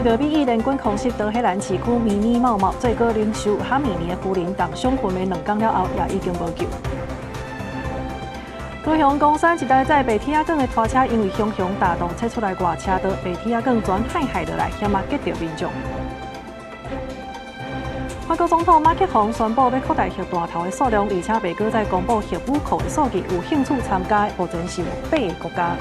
到美意联军空袭德黑兰市区迷你茂茂最高领袖哈米尼的夫人当伤昏迷2天了后，也已经无救。高雄公山一台载白铁仔钢的拖车，因为熊熊大动，切出来外车道，白铁仔钢全害落来，险啊击到民众。法国总统马克龙宣布要扩大核弹头的数量，而且袂搁再公布核武库的数据，有兴趣参加的目前是有8个国家。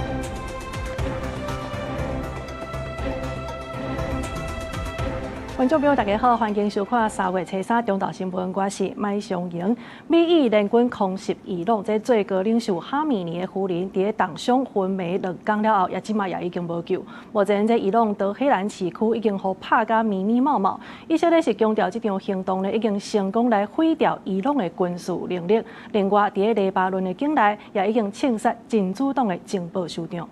观众朋友，大家好，欢迎收看3月初3中昼新闻，我是麦尚莹。美意联军空袭伊朗，这最高领袖哈米尼的夫人，伫当伤昏迷2天了后，即马也已经无救。目前这伊朗德黑兰市区已经互拍甲密密麻麻，以色列是强调这场行动呢，已经成功来毁掉伊朗的军事能力。另外，伫黎巴嫩的境内也已经枪杀真主党的情报首长。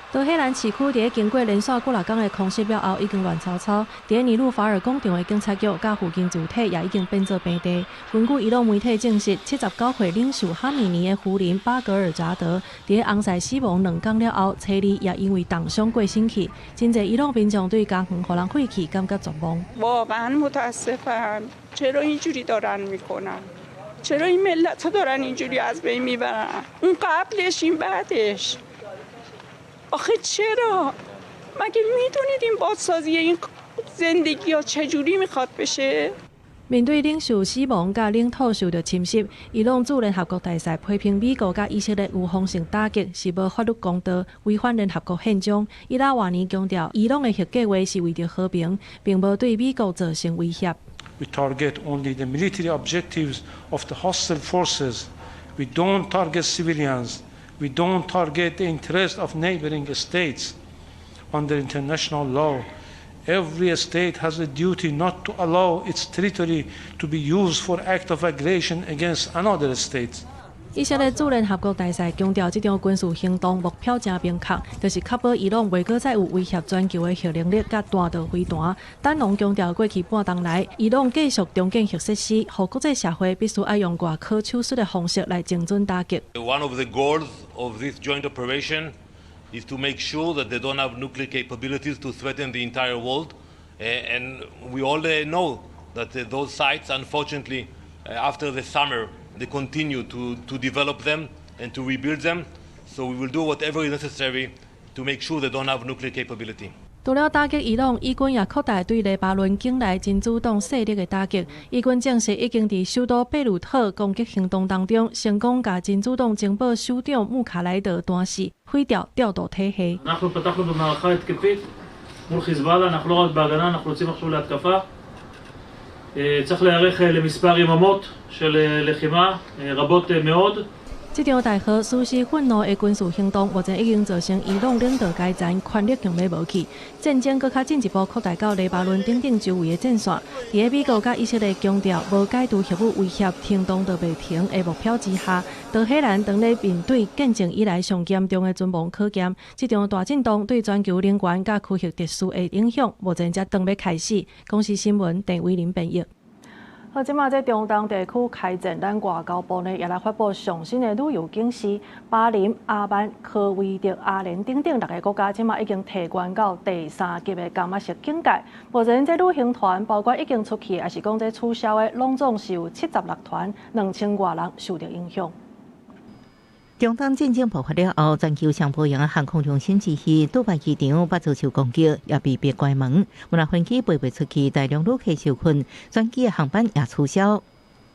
德黑兰市区伫经过连续几6天的空袭了后，已经乱糟糟。伫尼鲁法尔广场的警察局甲附近主体也已经变作平地。根据伊朗媒体证实，79岁领袖哈米尼的夫人巴格尔扎德伫翁婿死亡2天了后，妻儿也因为重伤过身去。真侪伊朗民众对家园互人废弃感觉绝望。واقعا متاسفم. چرا اینجوری دارن میکنن؟ چرا این ملت دارن اینجوری از بین میبرن؟ اون قبلش این بعدش. آخه چرا؟ مگه میدونید این بازسازی این زندگی ها چجوری میخواد بشه؟ 面对领袖死亡甲领土受到侵袭，伊朗驻联合国大使批评美国甲以色列有方性打击，是无法律公道，违反联合国宪章。伊拉话年强调，伊朗的核计划是为着和平，并无对美国造成威胁。We target only the military objectives of the hostile forces. We don't target civilians. We don't target the interests of neighboring states. Under international law, every state has a duty not to allow its territory to be used for act of aggression against another state. 以色列驻联合国大使强调，这场军事行动目标真明确，就是确保伊朗袂搁再有威胁全球的核能力甲弹道飞弹。丹农强调，过去半年来，伊朗继续重建核设施，互国际社会必须爱用外科手术的方式来精准打击。One of the goals of this joint operation is to make sure that they don't have nuclear capabilities to threaten the entire world, and we all know that those sites, unfortunately, after the summer. They continue to develop them and to rebuild them, so we will do whatever is necessary to make sure they don't have nuclear capability. 除了打击伊朗，伊军也扩大对黎巴嫩境内真主党势力的打击。伊军证实已经伫首都贝鲁特攻击行动当中，成功把真主党情报首长穆卡莱德弹死，毁掉调度体系。צריך להיערך למספר יממות של לחימה רבות מאוד. 这场大河舒适愤怒的军事行动，目前已经造成伊朗领导阶层权力强要无去，战争更较进一步扩大到黎巴嫩等周围的战线。伫美国甲以色列强调无解除核武威胁停动都袂停的目标之下，德黑兰当咧面对建政以来上严重的存亡可检。这场大震动对全球能源甲区域特殊的影响，目前才当要开始。公司新闻陈伟林编译。好，即马在中东地区开战，咱外交部呢也来发布上新的旅游警示。巴林、阿曼、科威特、阿联等等6个国家，即马已经提悬到第3级的甘色警戒。目前这旅行团包括已经出去，还是讲这取消的，拢总是有76团，2000多人受到影响。中东战争爆发了后，全球上波洋的航空中心之一杜拜机场被遭受攻击，也被迫关门。无奈飞机飞不出去，大量旅客受困，转机的航班也取消。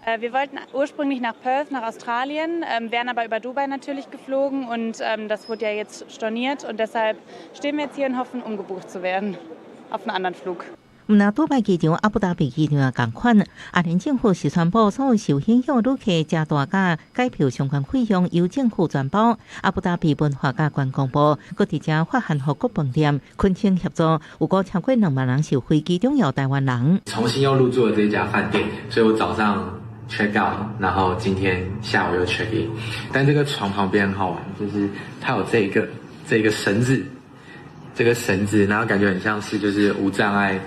Wir wollten ursprünglich nach Perth, nach Australien, wären aber über Dubai natürlich geflogen und das wurde ja jetzt storniert und deshalb stehen wir jetzt hier und hoffen, umgebucht zu werden auf einen anderen Flug. 那杜拜机场、阿布达比机场也同款，阿联政府是宣布所有受影响旅客加大价改票相关费用由政府全包。阿布达比文化甲观光部搁伫遮发函予各饭店恳请协助，有过超过2万人受飞机中有台湾人。重新又入住了这家饭店，所以我早上 check out， 然后今天下午又 check in。但这个床旁边很好玩，就是它有这个绳子，然后感觉很像是就是无障碍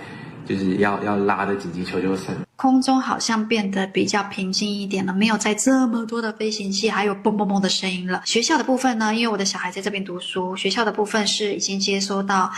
就是要拉的紧急求救声。空中好像变得比较平静一点了，没有再这么多的飞行器还有蹦蹦蹦的声音了。学校的部分呢，因为我的小孩在这边读书，学校的部分是已经接收到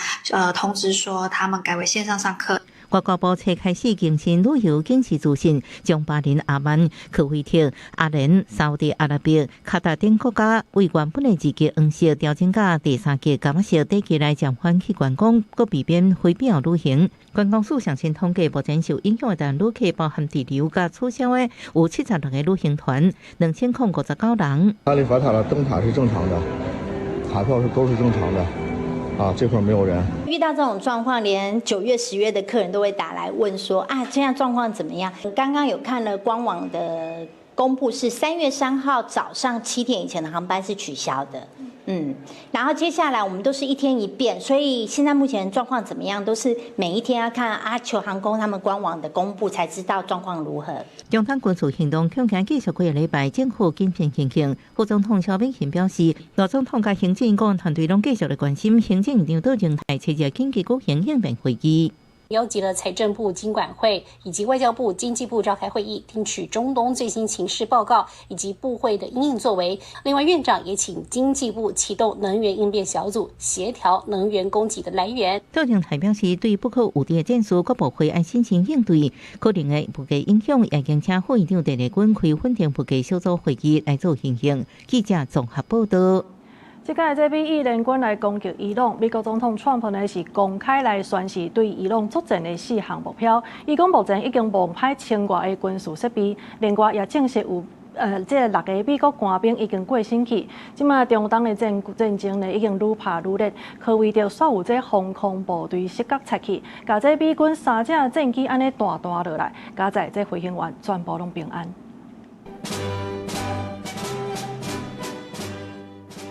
通知说他们改为线上上课。外交部初开始更新旅游警示资讯，将巴林、阿曼、科威特、阿联、沙特阿拉伯、卡达等国家为原本的2级黄色调整到第3级甘色短期内暂缓去观光，搁避免非必要旅行。观光署上新统计，目前受影响的旅客包含滞留甲取消的有76个旅行团，2059人。阿里法塔的灯塔是正常的，塔票都是正常的。这块没有人。遇到这种状况，连9月、10月的客人都会打来问说现在状况怎么样？刚刚有看了官网的公布，是3月3号早上7点以前的航班是取消的。然后接下来我们都是1天1变，所以现在目前状况怎么样，都是每一天要看阿球航空他们官网的公布才知道状况如何。中央军事行动恐惊继续几个礼拜，政府紧频行动。副总统萧美琴表示，罗总统甲行政院团队拢继续的关心行政院长到静态参加紧急举行应变会议。邀集了财政部金管会以及外交部经济部召开会议，听取中东最新情势报告以及部会的因应作为。另外，院长也请经济部启动能源应变小组，协调能源供给的来源。到静台表示，对不可预知的战术，各部会按心情应对可能的不计影响，也经请副院长陈立军开稳定不计小组会议来做进行。记者综合报道。即届这美伊联军来攻击伊朗，美国总统川普呢是公开来宣示对伊朗作战的4项目标。伊讲目前已经亡派1000多的军事设备，另外也证实有这6个美国官兵已经过身去。即马中东的战争呢已经愈拍愈烈，可为着煞有这防空部队失角拆去，甲这美军3架战机安尼大落来，加在这飞行员全部拢平安。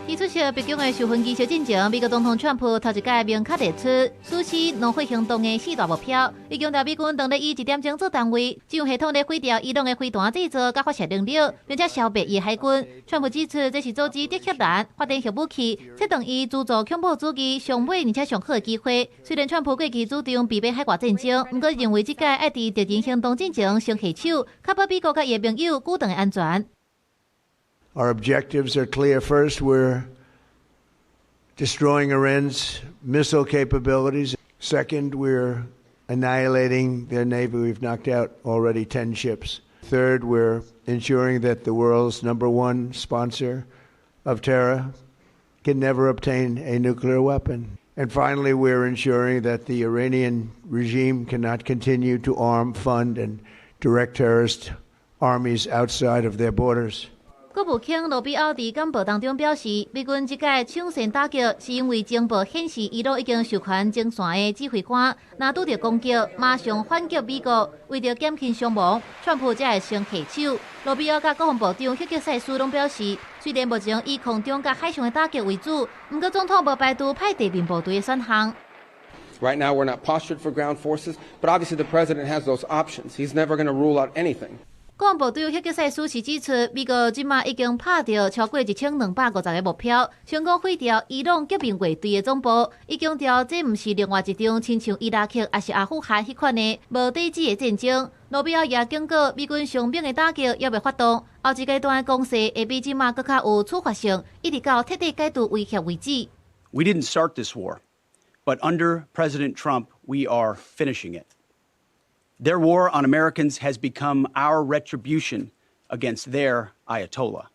提出席北京的受分机小进程，美国总统川普头一届明确提出实施农会行动的4大目标，伊强调美军当咧以1点钟做单位，进入系统咧毁掉伊朗的飞弹制造甲发射能力，并且消灭伊海军。川普指出，这是阻止德黑兰发展核武器，这等于资助恐怖主义上尾而且上好的机会。虽然川普过去主张避免海外战争，不过认为这届爱伫敌人行动进程先下手，确保美国甲伊的朋友久长的安全。Our objectives are clear. First, we're destroying Iran's missile capabilities. Second, we're annihilating their navy. We've knocked out already 10 ships. Third, we're ensuring that the world's #1 sponsor of terror can never obtain a nuclear weapon. And finally, we're ensuring that the Iranian regime cannot continue to arm, fund, and direct terrorist armies outside of their borders. 国务卿罗比奥伫简报当中表示，美军这届抢先打击是因为情报显示伊朗已经授权前线的指挥官，若拄着攻击，马上反击美国，为着减轻伤亡，川普才会先下手。罗比奥甲国防部长希格塞斯拢表示，虽然目前以空中甲海上的打击为主，不过总统无排除派地面部队的选项。Right now, we're not postured for ground forces, but obviously the president has those options. He's never going to rule out anything. 国防部长希格塞斯是指出，美国即马已经拍到超过1250个目标，成功毁掉伊朗革命卫队的总部。伊强调，这毋是另外一场亲像伊拉克还是阿富汗迄款的无底子的战争。罗比奥也警告，美军伤兵的打击要未发动，后一阶段的攻势会比即马更较有处罚性，一直到彻底解除威胁为止。We didn't start this war, but under President Trump, we are finishing it. Their war on Americans has become our retribution against their Ayatollah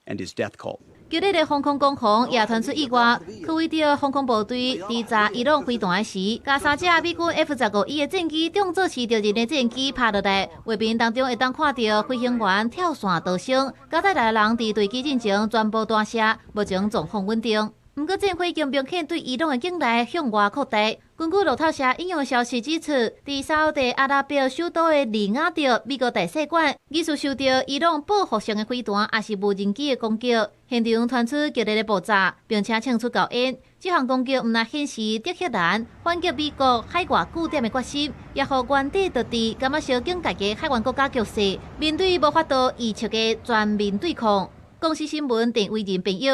and his death cult. 激烈的防空攻防也传出意外，科威特防空部队伫炸伊朗飞弹时，甲3架美军 F-15的战机中做起着人的战机拍落来，画面当中会当看到飞行员跳伞逃生，加载来人伫坠机进程全部断下，目前状况稳定。不过，战火已经明显对伊朗的境内向外扩大。根据路透社引用消息指出，伫沙特阿拉伯首都的里雅得美国大使馆，疑似受到伊朗报复性的飞弹也是无人机的攻击，现场传出激烈的爆炸，并且庆出高烟。这项攻击毋但显示德黑兰反击美国海外据点的决心，也互原地特地甘啊小警戒的海湾国家局势，面对无法度预测的全面对抗。公司新闻郑伟仁编译。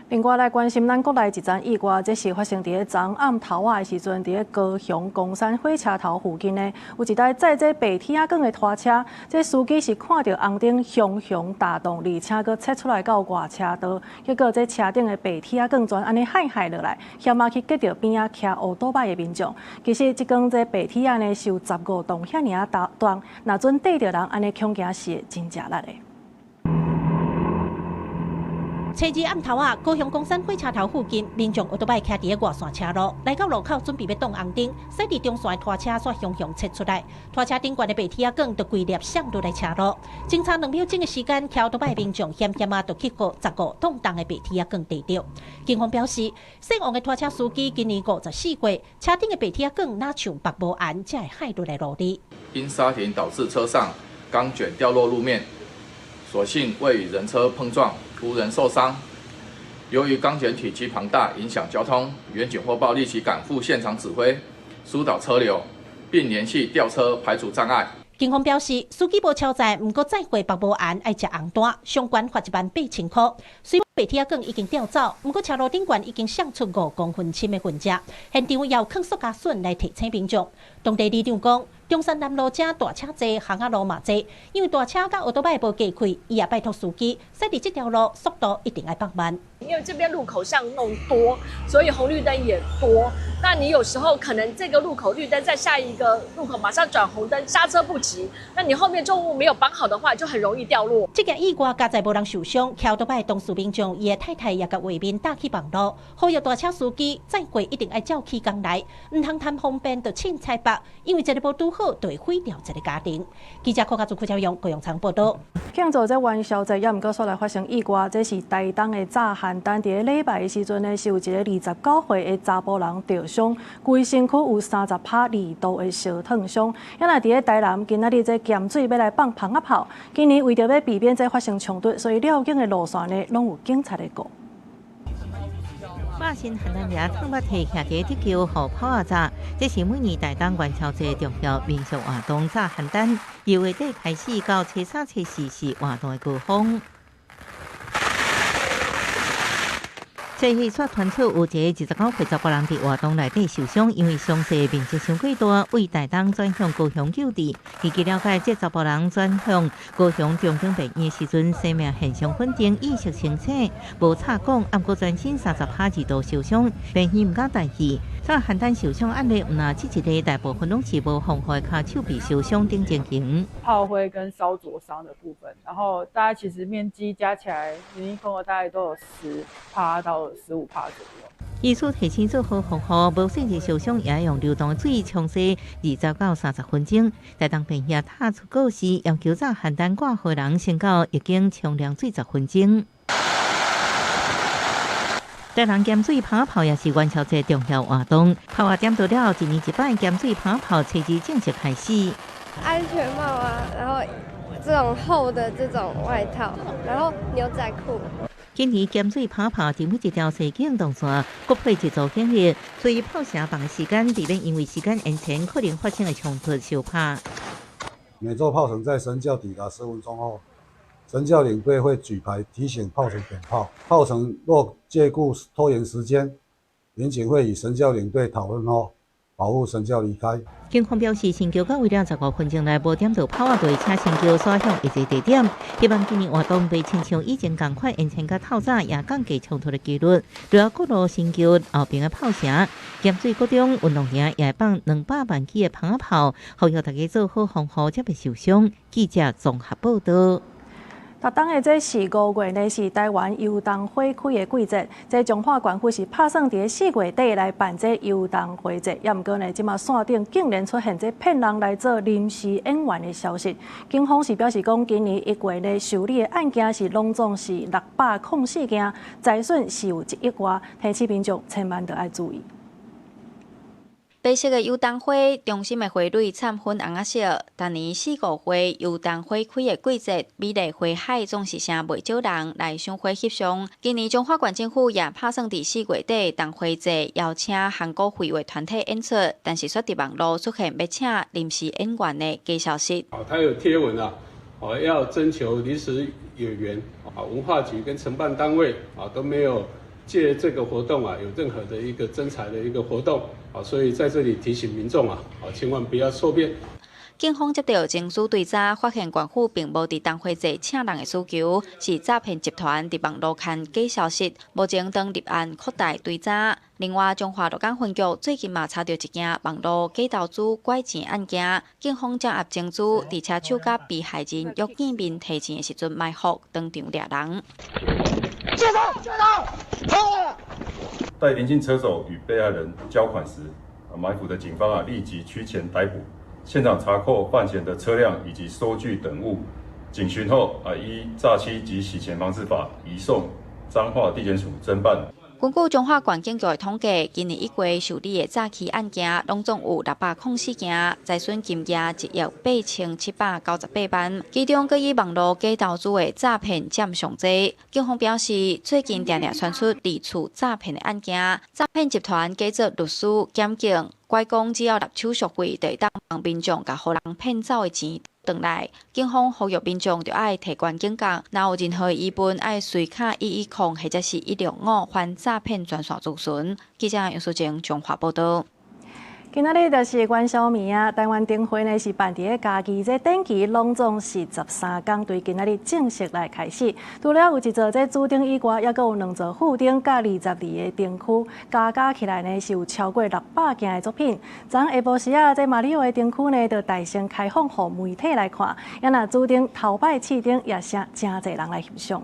另外来关心咱国内一桩意外，这是发生伫昨暗头仔的时阵，伫高雄公山火车头附近呢，有一台载这白铁仔钢的拖车，这司机是看到红灯熊熊打动，而且佫切出来到外车道，结果这车顶的白铁仔钢全安尼害落来，险啊去夹到边仔骑乌多摆的民众。其实这根这白铁仔呢，受15栋遐尔啊重，若准缀着人安尼恐惊死，真正力的。初二暗头啊，高雄公山火车头附近，民众乌多摆徛伫个外线车路，来到路口准备要动红灯，驶伫中线的拖车煞熊熊切出来，拖车顶悬的白铁仔钢就规粒闪落来车路。警察2秒钟的时间，徛乌多摆民众险险啊，就去过15栋重的白铁仔钢地着。警方表示，姓王的拖车司机今年54岁，车顶的白铁仔钢哪像白无安，才会害落来路里。因刹停导致车上钢卷掉落路面，所幸未与人车碰撞。无人受伤。由于钢卷体积庞大，影响交通，远警获报立即赶赴现场指挥，疏导车流，并联系吊车排除障碍。警方表示，司机无超载，毋过载过白无安，爱食红单，相关罚18000块。虽白铁仔钢已经调走，毋过车路顶悬已经闪出5公分深的痕迹，现场要放塑胶笋来提醒民众。当地里长讲，中山南路正大车多，巷仔路嘛多，因为大车甲乌多摆无加开，伊也拜托司机驶伫这条路速度一定要放慢。因为这边路口巷弄多，所以红绿灯也多。那你有时候可能这个路口绿灯，在下一个路口马上转红灯，刹车不及，那你后面重物没有绑好的话，就很容易掉落。这件意外加在无人受伤，徛乌多摆当事民众，伊的太太也甲画面打去网络，呼吁大车司机载过一定要照起工来，唔通贪方便就凊彩白，因为这个无拄好，就会毁掉一个家庭。记者柯家祖、柯兆勇、高永昌报道。庆祝这元宵节，也毋过所来发生意外，这是台东的炸邯郸，伫礼拜的时阵呢，是有一个29岁的查甫人受伤，规身躯有30%2度的烧烫伤。也若伫台南，今仔日这咸水要来放蜂仔炮，今年为着要避免这发生冲突，所以了境的路线呢，拢有警察在顾。百姓邯郸夜趟捌提徛伫地球河炮仔炸，这是每年台东元宵节重要民俗活动炸邯郸，由月底开始到初3、初4是活动的高峰。这戏说传出有一个29岁查甫人伫活动内底受伤，因为伤势面积伤过大，为台东转向高雄救治。据了解，这查甫人转向高雄中正病院的时阵，生命现象稳定，意识清醒，无插讲，不过全身30%2度受伤，病院唔敢代替。炸邯郸受伤案例，那这一个大部分拢是无防护的脚手臂受伤等情形。炮灰跟烧灼伤的部分，然后大家其实面积加起来，原因风额大概都有10%到15%左右。医师提醒做好防护，无甚至受伤也用流动的水冲洗20到30分钟。台东病院踏出告示，要求炸邯郸挂火人先到已经冲凉水10分钟。台南咸水蜂仔炮也是元宵节重要活动，炮仔点到了1年1摆咸水蜂仔炮初2正式开始。安全帽啊，然后这种厚的这种外套，然后牛仔裤。今年咸水蜂仔炮定每一条射击动作，各配一组警力，所以炮射放的时间避免因为时间延长可能发生的冲突受怕。每座炮程在神教抵达10分钟后。神教领队会举牌提醒炮程点炮，炮程若借故拖延时间，民警会与神教领队讨论后，保护神教离开。警方表示，新桥到为了15分钟内无点到炮仔队，请新桥刷向一个地点，希望今年活动袂亲像以前同款延长甲透早也降低冲突的几率。除了各路新桥后边的炮声，咸水各种运动场也放200万支的蜂仔炮，呼吁大家做好防护，才袂受伤。记者综合报道。逐当的这5月呢，是台湾游冬花开的季节。这彰化县府是打算伫4月底来办这游冬花节，也毋过呢，即马线顶竟然出现这骗人来做临时演员的消息。警方是表示讲，今年1月呢受理的案件是拢总是604件，财损是有1亿外，提醒民众千万要注意。白色的游冬花，中心的花蕊灿粉红色。逐年4、5月游冬花开的季节，美丽花海总是成袂少人来赏花翕相。今年彰化县政府也打算伫4月底冬花节邀请韩国绘画团体演出，但是却伫网络出现要请临时演员的假消息。他有贴文啊，要征求临时演员啊，文化局跟承办单位啊都没有借这个活动有任何的一个征财的一个活动所以在这里提醒民众千万不要受骗。警方接到情绪对查，发现官府并无伫当会节请人的需求，是诈骗集团伫网络看假消息，目前当立案扩大对查。另外，中华鹿港分局最近嘛查到一件网络假投资拐钱案件，警方掌握证据，伫车手甲被害人约见面提钱的时阵埋伏，当场掠人。接手！待临近车手与被害人交款时，埋伏的警方立即趋前逮捕。现场查扣犯嫌的车辆以及收据等物，警询后依诈欺及洗钱防治法移送彰化地检署侦办。根据中华县警局的统计，今年1月受理的诈欺案件拢总有604件，财损金额1亿8798万，其中佫以网络假投资的诈骗占上侪。警方表示，最近常常传出离厝诈骗的案件，诈骗集团假作律师、检警，拐讲只要纳手续费，就会当帮民众甲互人骗走的钱转来。警方呼吁民众就爱提悬警觉，若有任何疑问，爱随卡110或者是165还诈骗专线咨询。记者杨淑静中华报道。今仔日就是元宵暝啊！台湾灯会呢是办伫个假期，这灯期拢总是13天，对今仔日正式来开始。除了有一座这主灯以外，也阁有2座副灯，甲22个灯区，加起来呢是有超过600件的作品。昨下晡时啊，这马里奥的灯区呢，就大声开放，互媒体来看。也若主灯头摆试灯，也是真侪人来翕相。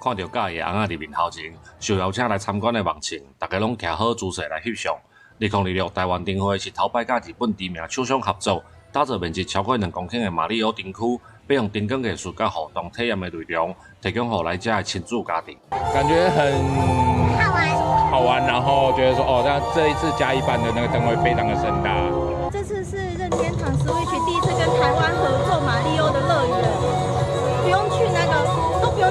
看到假的翁仔入面头前，受邀请来参观的网情，大家拢徛好姿势来翕相。2026台湾灯会是头摆甲日本知名厂商合作，打造面积超过2公顷的马里奥灯区，并用灯光艺术甲互动体验的内容，提供予来遮的亲子家庭。感觉很好玩，然后觉得说那这一次嘉义办的那个灯会非常的盛大。这次是任天堂 Switch 第一次跟台湾合作马里奥的乐园，不用去都不用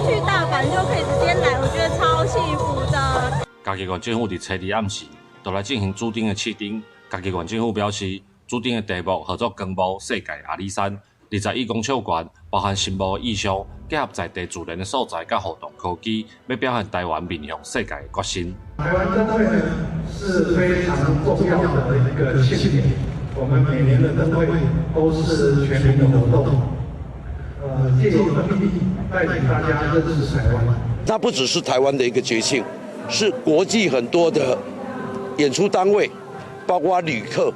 去大阪就可以直接来，我觉得超幸福的。嘉义县政府伫初二暗时，就来进行主灯的试灯。嘉义县政府表示，主灯的题目叫做“光幕世界阿里山”，21公尺悬，包含新幕意象，结合在地自然的素材甲互动科技，要表现台湾面向世界的决心。台湾灯会呢是非常重要的一个庆典，我们每年的灯会都是全民的活动。借由灯会带领大家认识台湾。它不只是台湾的一个节庆，是国际很多的演出单位，包括旅客，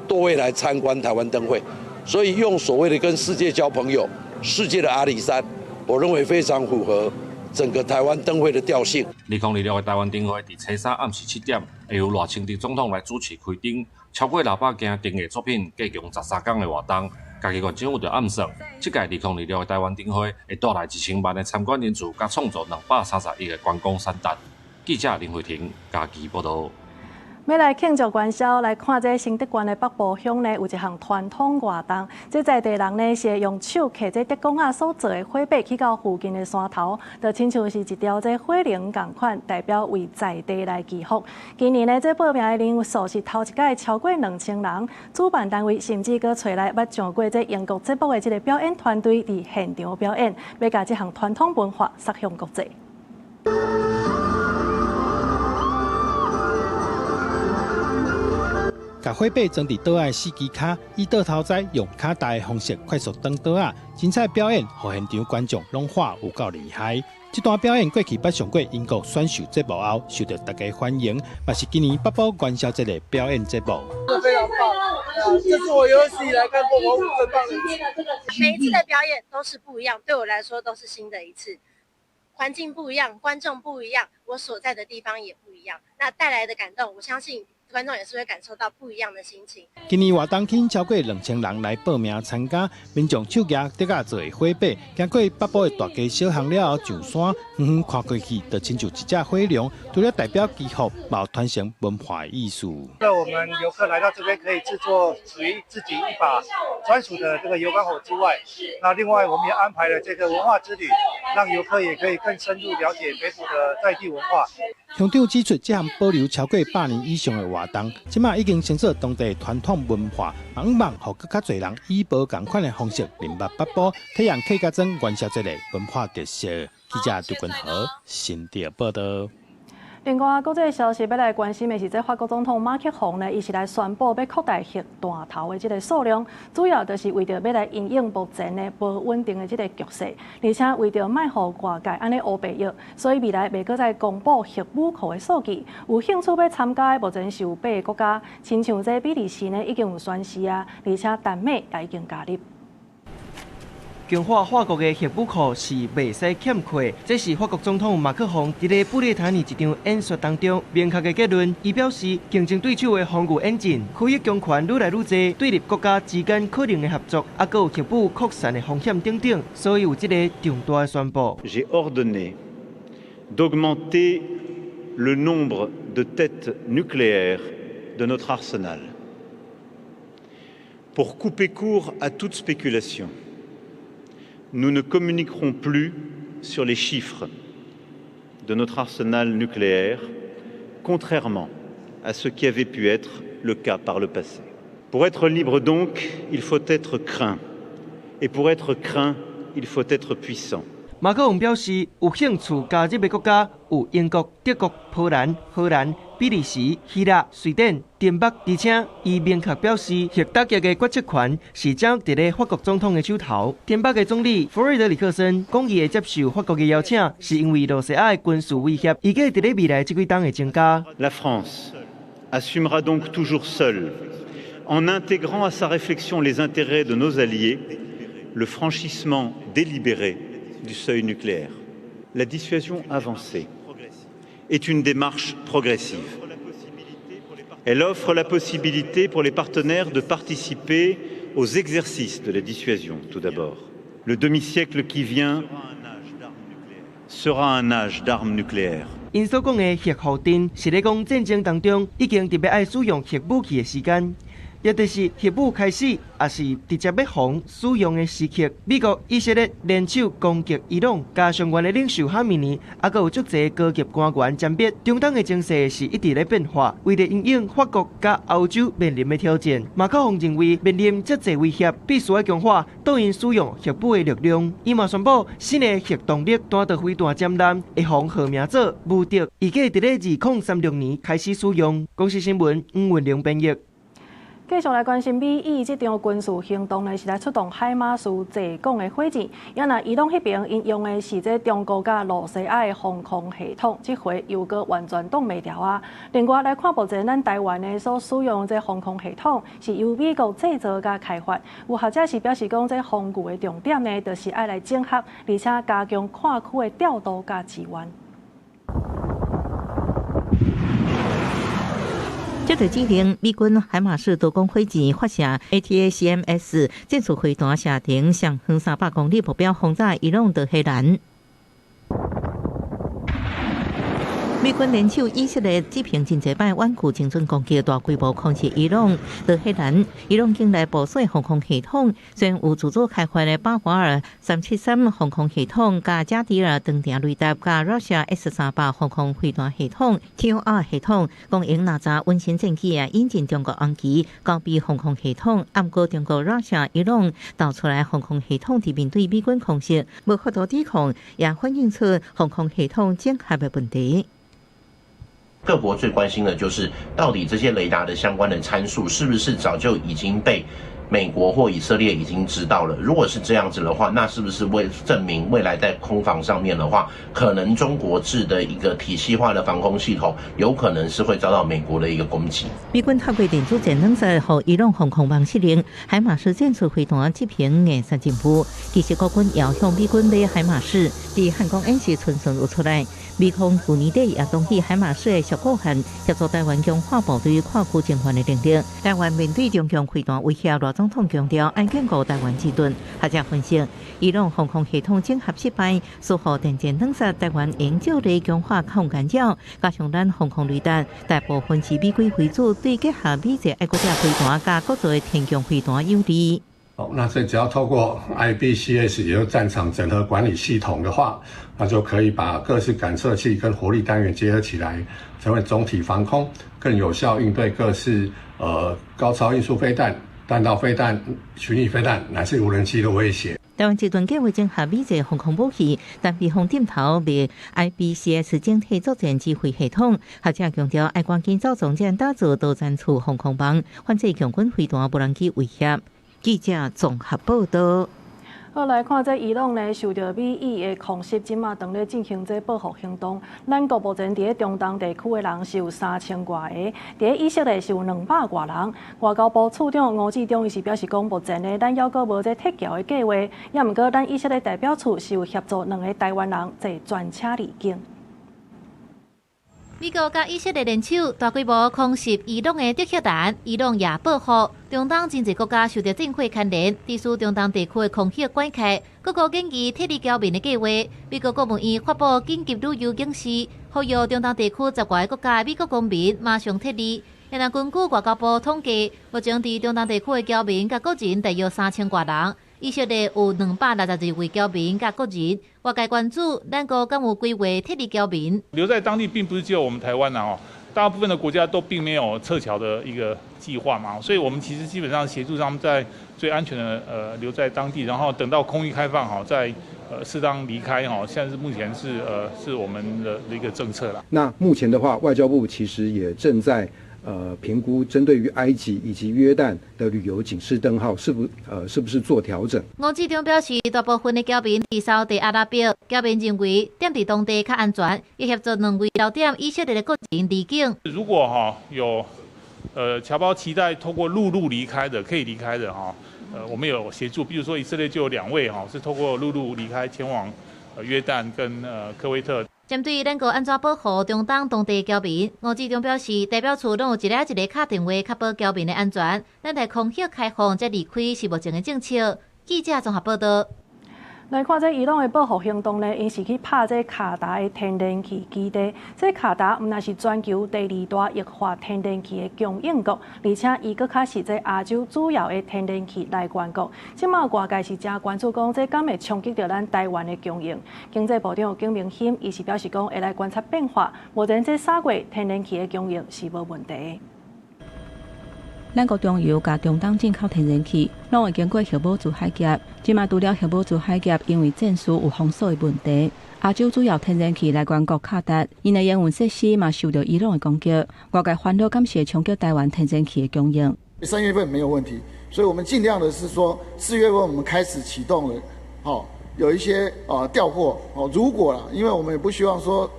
都会来参观台湾灯会。所以用所谓的跟世界交朋友，世界的阿里山，我认为非常符合整个台湾灯会的调性。2026的台湾灯会伫初3暗时7点，会由赖清德总统来主持开灯，超过600件灯艺作品，加强13天的活动。嘉义县政府就暗算，这届2026的台湾灯会会带来1000万的参观人数，甲创造230亿的观光产值。记者林慧婷，嘉义报道。要来庆祝元宵，来看这新德县的北部乡呢，有一项传统活动。这在地人呢是用手刻这德公仔所做的火把，去到附近的山头，就亲像是一条这火龙同款，代表为在地来祈福。今年呢，这报名的人数是头一届超过2000人，主办单位甚至阁找来捌上过这英国节目的这个表演团队伫现场表演，要把这项传统文化撒向国际。把火把装伫倒仔4支卡，以倒头栽用卡带的方式快速登倒仔，精彩表演，互现场观众拢话有够厉害。这段表演过去捌上过英国选秀节目后，受到大家欢迎，也是今年北部元宵节的表演节目。非常棒，这是我有史以来看过王五最棒的一次。每一次的表演都是不一样，对我来说都是新的一次。环境不一样，观众不一样，我所在的地方也不一样，那带来的感动，我相信观众也是会感受到不一样的心情。今年活动吸超过2000人来报名参加，民众手举德甲做的火把，经过北部的大街小巷了后上山，远远看过去，就亲像一只火龙，除了代表祈福，也传承文化艺术。那我们游客来到这边，可以制作属于自己一把专属的这个油缸火之外，那另外我们也安排了这个文化之旅，让游客也可以更深入了解北部的在地文化。乡长指出，这项保留超过100年以上的活动，即马已经成做当地传统文化，希望让更加侪人以无同款的方式明白北部，体验客家庄元宵节的文化特色。记者杜君和新店报道。另外，国际消息要来关心的是，这法国总统马克宏呢，伊是来宣布要扩大核弹头的这个数量，主要就是为着要来因应目前的不稳定的这个局势，而且为着卖互外界安尼乌白药，所以未来袂搁再公布核武库的数据。有兴趣要参加的目前是有8个国家，亲像这比利时呢已经有宣誓啊，而且丹麦也已经加入。强化法国的核武库是袂使欠缺，这是法国总统马克宏伫咧布列塔尼一场演说当中明确的结论。伊表示，竞争对手的防御演进可以强权愈来愈多，对立国家之间可能的合作，还有核武扩散的风险等等，所以有这个重大的宣布。J'ai ordonné d'augmenter le nombre de têtes nucléaires de notre arsenal pour couper court à toute spéculation. Nous ne communiquerons plus sur les chiffres de notre arsenal nucléaire, contrairement à ce qui avait pu être le cas par le passé. Pour être libre donc, il faut être craint. Et pour être craint, il faut être puissant. 马克宏表示，有兴趣加入的国家有英国、德国、波兰、荷兰、比利时、希腊、瑞典、丹麦，而且伊明确表示，核打击的决策权是掌握伫咧法国总统的手头。丹麦的总理弗瑞德里克森讲，伊会接受法国的邀请，是因为罗西亚的军事威胁，预计伫咧未来这几冬会增加。La France assumera donc toujours seule, en intégrant à sa réflexion les intérêts de nos alliés, le franchissement délibéré du seuil nucléaire. La dissuasion avancée est une démarche progressive. Elle offre la possibilité pour les partenaires de participer aux exercices de la dissuasion, tout d'abord. Le demi-siècle qui vient sera un âge d'armes nucléaires. 因所讲的核后盾，是咧讲战争当中已经特别爱使用核武器的时间。也就是核武开始，也是直接要防使用的时刻。美国、以色列联手攻击伊朗，加上原的领袖哈米尼，还佫有足侪高级官员参别。中东的情势是一直咧变化，为了应应法国甲欧洲面临的挑战，马克宏认为面临遮侪威胁，必须要强化对因使用核武的力量。伊嘛宣布新的核动力弹道飞弹舰舰会防号名做无敌，预计伫咧2036年开始使用。公司新闻吴文玲编译。继续来关心美伊这场军事行动呢，是来出动海马斯济港的火箭，也那伊朗迄边因用的是这中国甲罗西亚的防空系统，这回又搁完全挡袂牢啊。另外来看目前咱台湾的所使用这防空系统，是由美国制造甲开发。有学者是表示讲，这防御的重点呢，就是爱来整合，而且加强跨区的调度甲支援。这个指令，美军海马斯多管火箭发射 ATACMS 战术飞弹射程上远300公里目标轰炸伊朗的荷兰。美军联手以色列执行真侪摆顽固精准攻击，大规模空袭伊朗、德黑兰。伊朗境内部署防空系统，虽然有自主开发的巴华尔373防空系统、加加迪尔长程雷达、加 Russia S-300防空飞弹系统、TOR 系统，供应哪吒温馨战机引进中国安基高比防空系统。暗过中国 Russia 伊朗导出来防空系统，伫面对美军空袭无法度抵抗，也反映出防空系统整合的问题。各国最关心的就是，到底这些雷达的相关的参数是不是早就已经被美国或以色列已经知道了？如果是这样子的话，那是不是为证明未来在空防上面的话，可能中国制的一个体系化的防空系统，有可能是会遭到美国的一个攻击？美军透过电子战能使和伊朗防空网失灵，海马斯战术飞弹执行硬实政府。其实国军要向美军买海马斯，伫汉光演习纯纯有出来。美空去年底也同意海马斯的小国限，协助台湾强化部队跨区征援的能力。台湾面对中共飞弹威胁，罗总统强调爱眷顾台湾自盾。学者分析，伊朗防空系统整合失败，似乎电战冷杀台湾永久的强化抗干扰，加上咱防空雷达大部分是美军为主，对结合美籍爱国者飞弹加各种天降飞弹有利。那所以只要透过 IBCS 也就是战场整合管理系统的话，那就可以把各式感测器跟火力单元结合起来，成为总体防空，更有效应对各式高超音速飞弹、弹道飞弹、巡弋飞弹乃至无人机的威胁。台湾集团计划整合美籍防空武器，但避风点头为 IBCS 整体作战指挥系统。学者强调，要赶紧造总战打造多战处防空网，反制强军飞弹无人机威胁。记者综合报道。好，来看这伊朗呢，受到美伊的空袭，今嘛当咧进行这报复行动。咱国目前伫中东地区的人是有3000多个，伫以色列是有200多人。外交部处长吴志忠伊是表示讲，目前呢，咱犹阁无这撤侨的计划，也毋过咱以色列代表处是有协助2个台湾人坐专车离境。美国甲以色列联手大规模空袭伊朗的德黑兰，伊朗也报复。中东真侪国家受到战火牵连，致使中东地区的空袭关开，各国紧急撤离侨民的计划。美国国务院发布紧急旅游警示，呼吁中东地区10外个国家的美国公民马上撤离。然而，根据外交部统计，目前伫中东地区的侨民甲国人大约3000多人。以色列有262位侨民甲国人，外界关注咱国敢有规划撤离侨民。留在当地并不是只有我们台湾大部分的国家都并没有撤侨的一个计划嘛，所以我们其实基本上协助他们在最安全的留在当地，然后等到空域开放再适当离开现在是目前是我们的一个政策啦。那目前的话，外交部其实也正在评估针对于埃及以及约旦的旅游警示灯号是不是做调整。吴志忠表示，大部分的侨民伫沙特阿拉伯，侨民认为踮伫当地较安全，也协助2位留踮以色列的国人离境。如果有侨胞期待透过陆路离开的，可以离开的我们有协助，比如说以色列就有2位是透过陆路离开前往约旦跟科威特。针对咱国安怎保护中东当地侨民，吴志忠表示，代表处拢有一个敲电话确保侨民的安全。咱在空袭开放才离开是目前的政策。记者综合报道。来看这伊朗的报复行动呢，因是去拍这卡达的天然气基地。这卡达毋但是全球第2大液化天然气的供应国，而且伊佫较是这亚洲主要的天然气来源国。即马外界是真关注讲，这敢会冲击到咱台湾的供应？经济部长景明鑫伊是表示讲，会来观察变化。目前这3月天然气的供应是无问题。咱国中油甲中东进口天然气，拢会经过核保组海峡。即马除了核保组海峡因为战事有封锁的问题，亚洲主要天然气来源国卡达，因的营运设施嘛受到伊朗的攻击。外界烦恼敢是会冲击台湾天然气的供应。3月份没有问题，所以我们尽量的是说4月份我们开始启动了，有一些调货如果啦，因为我们也不希望说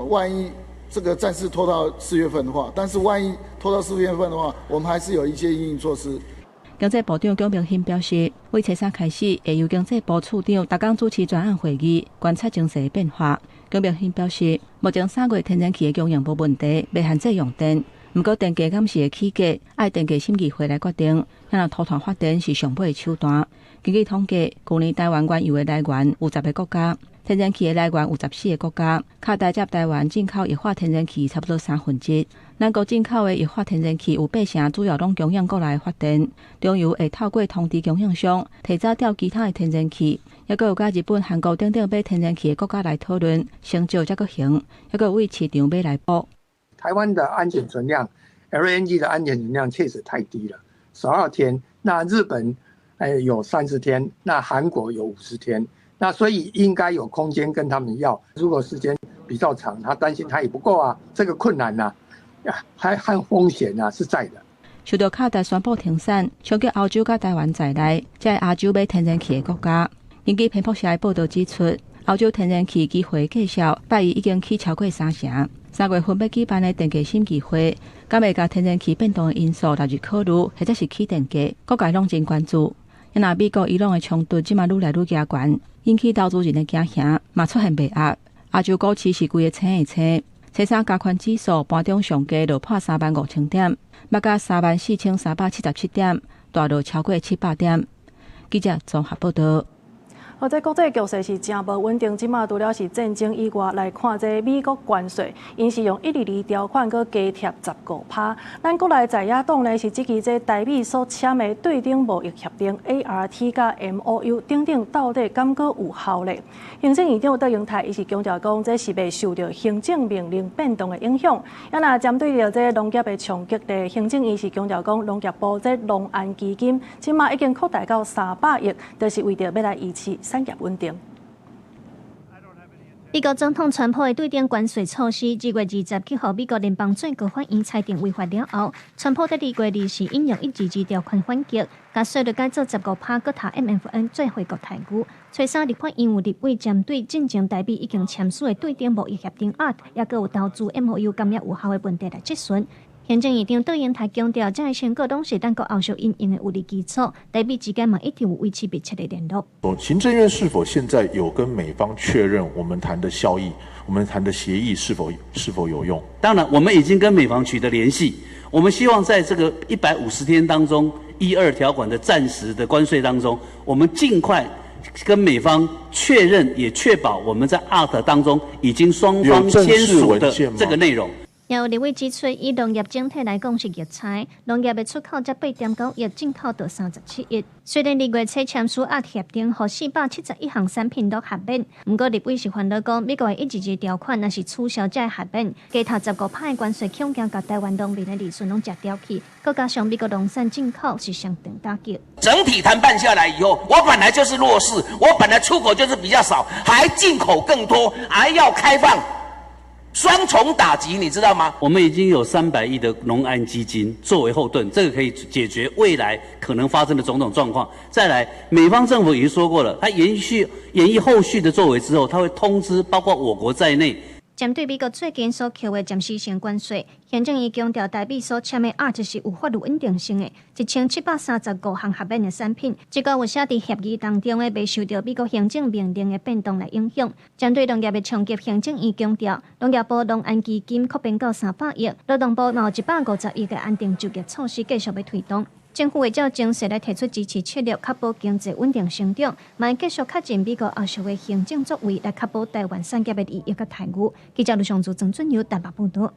万一这个战事拖到4月份的话，但是万一拖到4月份的话，我们还是有一些因应措施。经济部长龚明鑫表示，为初3开始，会由经济部处长逐工主持专案会议，观察情势变化。龚明鑫表示，目前3月天然气的供应无问题，未限制用电。不过电价敢是会起价，爱电价审议会来决定。咱土团发电是上尾的手段。根据统计，去年台湾原油的来源有10个国家。天然气的来源有14个国家，卡达接台湾进口液化天然气差不多1/3。咱国进口的液化天然气有80%主要拢供应国内发电，中油会透过通知供应商，提早调其他的天然气，也佫有甲日本、韩国等等买天然气的国家来讨论，成就才佫行，也佫有为市场买来补。台湾的安全存量 ，LNG 的安全存量确实太低了，12天。那日本有30天，那韩国有50天。那所以应该有空间跟他们要，如果时间比较长，他担心他也不够啊，这个困难还和风险是在的。受到卡达宣布停产，冲击欧洲甲台湾在内，这亚洲买天然气的国家。根据彭博社的报道指出，欧洲天然气机会介绍拜一已经起超过30%。3月份要举办的电价审议会，敢会甲天然气变动的因素纳入考虑，或者是起电价，各界拢真关注。因为美国伊朗的冲突即马愈来愈加悬，引起投资人的惊吓，嘛出现卖压。亚洲股市是规个青的青，初3加权指数盘中上价落破35000点，目加34377点，大落超过700点。记者综合报道。或者国际局势是真无稳定，即马除了是战争以外，来看这美国关税，因是用122条款搁加贴15%。咱国内在野党呢是支持这台美所签的对等贸易协定 ART 甲 MOU 等等，到底敢搁有效咧？行政院长戴荣泰伊是强调讲，这是袂受到行政命令变动的影响。也若针对着这农业的冲击咧，行政院是强调讲，农业部这农安基金即马已经扩大到300亿，就是为着要来维持产业稳定。美国总统川普的对等关税措施，2月27号美国联邦最高法院裁定违法了后，川普在2月20日引用122条款反击，把税率改做15%，搁他 MFN 做回国台股。找3立法院有立委针对进前台美已经签署的对等贸易协定 ART， 也搁有投资 MOU 敢也有效的问题来质询。行政院长戴荣泰强调，这些成果拢是咱国后续应用的有利基础，台美之间嘛一直有维持密切的联络。行政院是否现在有跟美方确认我们谈的效益，我们谈的协议是否有用？当然，我们已经跟美方取得联系，我们希望在这个150天当中，12条款的暂时的关税当中，我们尽快跟美方确认，也确保我们在 ART 当中已经双方签署的这个内容。也有立委指出，以农业整体来讲是弱菜，农业的出口才8.9亿，进口到37亿。虽然2月初签署ART协定，和471项产品都合并，不过立委是烦恼讲，美国的122条款若是取消这合并，加头15%的关税，恐惊甲台湾农民的利润拢吃掉去，再加上美国农产进口是相当打击。整体谈判下来以后，我本来就是弱势，我本来出口就是比较少，还进口更多，还要开放。双重打击，你知道吗？我们已经有300亿的农安基金作为后盾，这个可以解决未来可能发生的种种状况。再来，美方政府已经说过了，他演绎后续的作为之后，他会通知包括我国在内。针对美国最近所扣的暂时性关税，行政院强调台美所签的ART是有法律稳定性的，1735项合并的产品，只个有写伫协议当中的，未受到美国行政命令的变动来影响。针对农业的冲击，行政院强调，农业部农安基金扩编到300亿，劳动部有150亿的安定就业措施继续要推动。政府会照精神来提出支持策略，确保经济稳定成长，嘛会继续确进美国后续的行政作为，来确保台湾产业的利益和台股。记者卢尚祖、曾俊尧台北报道。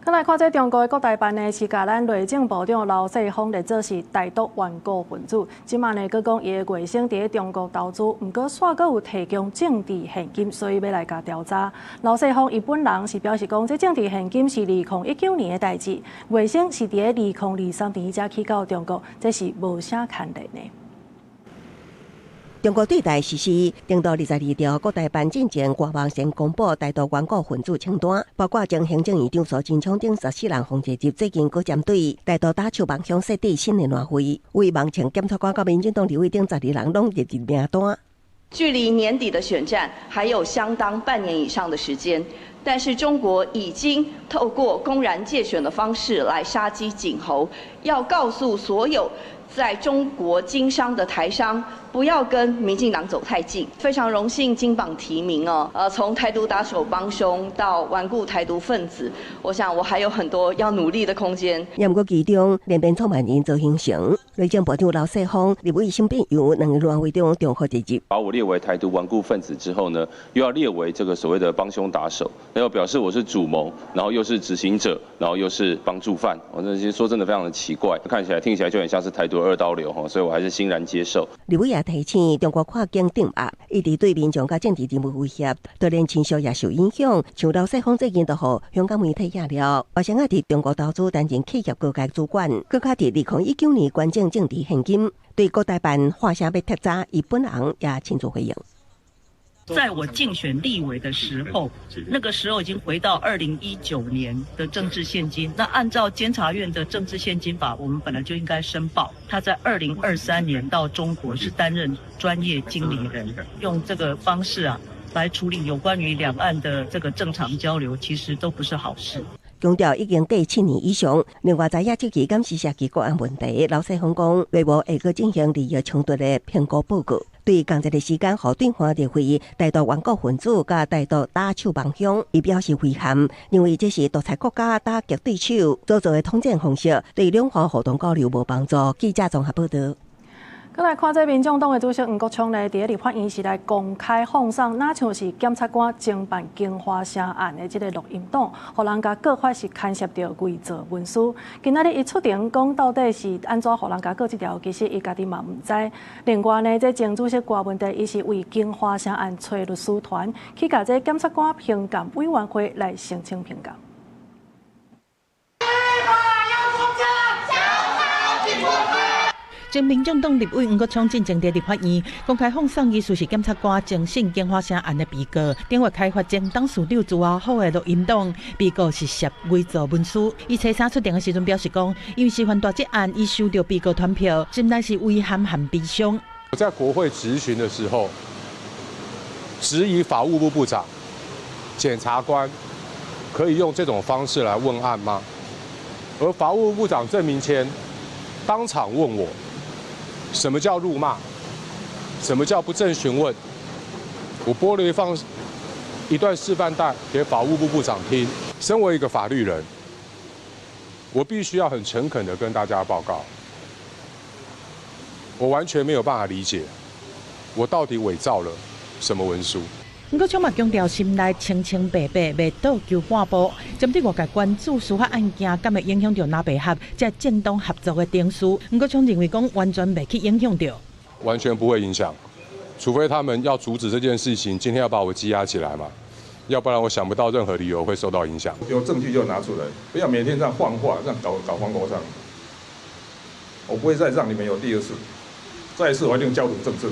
再来看这中国的国台办呢，是甲咱内政部长刘世峰列做是台独顽固分子。即马呢，佮讲伊的外甥伫中国投资，毋过煞佮有提供政治现金，所以要来甲调查。刘世峰伊本人是表示讲，这政治现金是2019年的代志，外甥是伫2023年才去到中国，这是无啥牵连的。中国对台实施顶到22条国台办进前官网先公布台独顽固分子清单，包括将行政院长苏贞昌等14人封制，最近佮针对台独打手梦想设置新的乱会，为盲前检察官甲民进党立委等12人拢列入名单。距离年底的选战还有相当半年以上的时间，但是中国已经透过公然介选的方式来杀鸡儆猴，要告诉所有在中国经商的台商，不要跟民进党走太近。非常荣幸金榜题名哦，从台独打手帮凶到顽固台独分子，我想我还有很多要努力的空间。也毋过其中连编创办人周兴成、内政部长刘世峰、立委新变由两个乱会中综合列入。把我列为台独顽固分子之后呢，又要列为这个所谓的帮凶打手，然后表示我是主谋，然后又是执行者，然后又是帮助犯。我这些说真的非常的奇怪，看起来听起来就很像是台独2刀流，所以我还是欣然接受。立委也提醒，中国跨境镇压一直对民众甲政治人物威胁，就连亲属也受影响。像刘世峰最近就互香港媒体压了，外省伫中国投资担任企业高阶主管，佮较伫2019年关键政治现金，对国台办话声要撤查，伊本人也亲自回应。在我竞选立委的时候，那个时候已经回到2019年的政治现金。那按照监察院的政治现金法，我们本来就应该申报。他在2023年到中国是担任专业经理人，用这个方式来处理有关于两岸的这个正常交流，其实都不是好事。强调已经过7年以上，另外在野这期监视社区国安问题，刘世峰讲，内部会阁进行利益冲突的评估报告。对同一个时间，互对方列为台独顽固分子甲台独打手帮凶，伊表示遗憾，因为这是独裁国家打击对手所做的统战方式，对两方互动交流无帮助。记者综合报道。再来看这民众党的主席黄国昌咧，伫立法院是来公开放送，哪像是检察官侦办金华城案的这个录音档，互人家告发是牵涉到伪造文书。今仔日伊出庭讲，到底是安怎互人家告这条，其实伊家己嘛唔知。另外呢，这前主席郭文德，伊是为金华城案找律师团，去甲这检察官评鉴委员会来申请评鉴。前民众党立委黄国昌进前伫立法院公开放送疑似是检察官侦讯金华城案的被告电话开发前当事六自豪的录音档，被告是涉伪造文书。伊初三出庭的时阵表示讲，因为是犯大这案，伊收到被告传票，心内是遗憾和悲伤。我在国会质询的时候，质疑法务部部长、检察官可以用这种方式来问案吗？而法务部部长郑明谦当场问我，什么叫辱骂？什么叫不正询问？我播了一段示范带给法务部部长听。身为一个法律人，我必须要很诚恳地跟大家报告，我完全没有办法理解，我到底伪造了什么文书。黄国昌嘛强调，心内清清白白，未倒求半步。针对外界关注司法案件敢会影响到哪白合这政党合作的定数，黄国昌认为讲完全未去影响到，完全不会影响，除非他们要阻止这件事情，今天要把我羁押起来嘛，要不然我想不到任何理由会受到影响。有证据就拿出来，不要每天这样换话，这样搞黄国昌。我不会再让你们有第二次，再一次我一定交出政治。